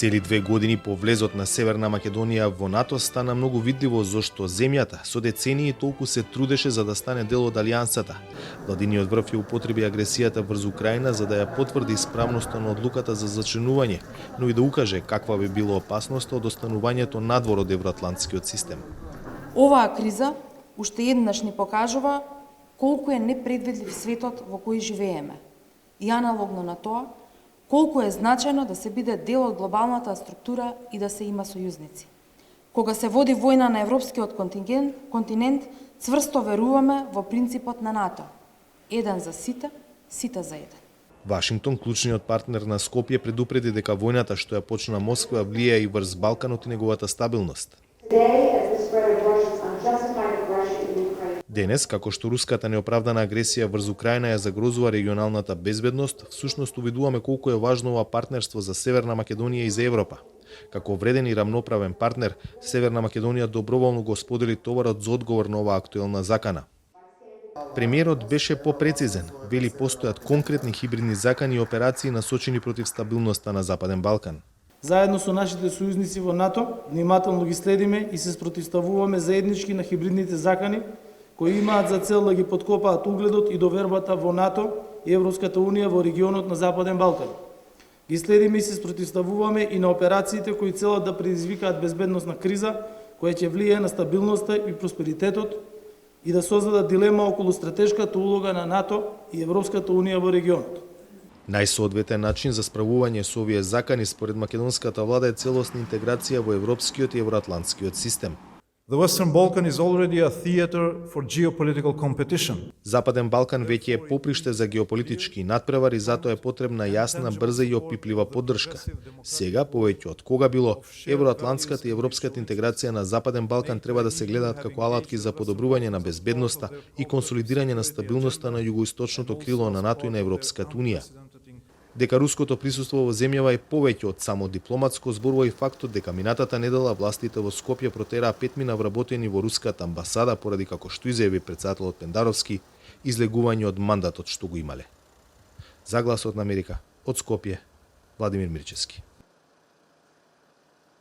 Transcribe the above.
Цели 2 години по влезот на Северна Македонија во НАТО стана многу видливо зошто земјата со децении толку се трудеше за да стане дел од алијансата. Владиниот врв ја употреби агресијата врз Украина за да ја потврди исправноста на одлуката за зачленување, но и да укаже каква би било опасноста од останувањето надвор од евроатлантскиот систем. Оваа криза уште еднаш ни покажува колку е непредвидлив светот во кој живееме и аналогно на тоа, колку е значајно да се биде дел од глобалната структура и да се има сојузници. Кога се води војна на европскиот континент, цврсто веруваме во принципот на НАТО. Еден за сите, сите за еден. Вашингтон, клучниот партнер на Скопје, предупреди дека војната што ја почна Москва влија и врз Балканот и неговата стабилност. Денес, како што руската неоправдана агресија врз Украина ја загрозува регионалната безбедност, всушност увидуваме колку е важно ова партнерство за Северна Македонија и за Европа. Како вреден и рамноправен партнер, Северна Македонија доброволно го сподели товарот за одговор на оваа актуелна закана. Премиерот беше попрецизен, вели постојат конкретни хибридни закани и операции насочени против стабилноста на Западен Балкан. Заедно со нашите сојузници во НАТО, внимателно ги следиме и се спротивставуваме заеднички на хибридните закани кои имаат за цел да ги подкопаат угледот и довербата во НАТО и Европската Унија во регионот на Западен Балкан. Ги следиме и се спротивставуваме и на операциите кои целат да предизвикаат безбедносна криза која ќе влијае на стабилноста и просперитетот и да создадат дилема околу стратешката улога на НАТО и Европската Унија во регионот. Најсоодветен начин за справување со овие закани според македонската влада е целосна интеграција во европскиот и евроатлантскиот систем. The Western Balkan is already a theater for geopolitical competition. Западен Балкан веќе е поприште за геополитички надпревари, затоа е потребна јасна, брза и опиплива поддршка. Сега, повеќе од кога било, евроатлантската и европската интеграција на Западен Балкан треба да се гледаат како алатки за подобрување на безбедноста и консолидирање на стабилноста на југоисточното крило на НАТО и на Европската Унија. Дека руското присуство во земјава е повеќе од само дипломатско, зборува и фактот дека минатата недела властите во Скопје протераа 5 мина вработени во руската амбасада поради, како што изјави претседателот Пендаровски, излегување од мандатот што го имале. За Гласот на Америка, од Скопје, Владимир Мирчевски.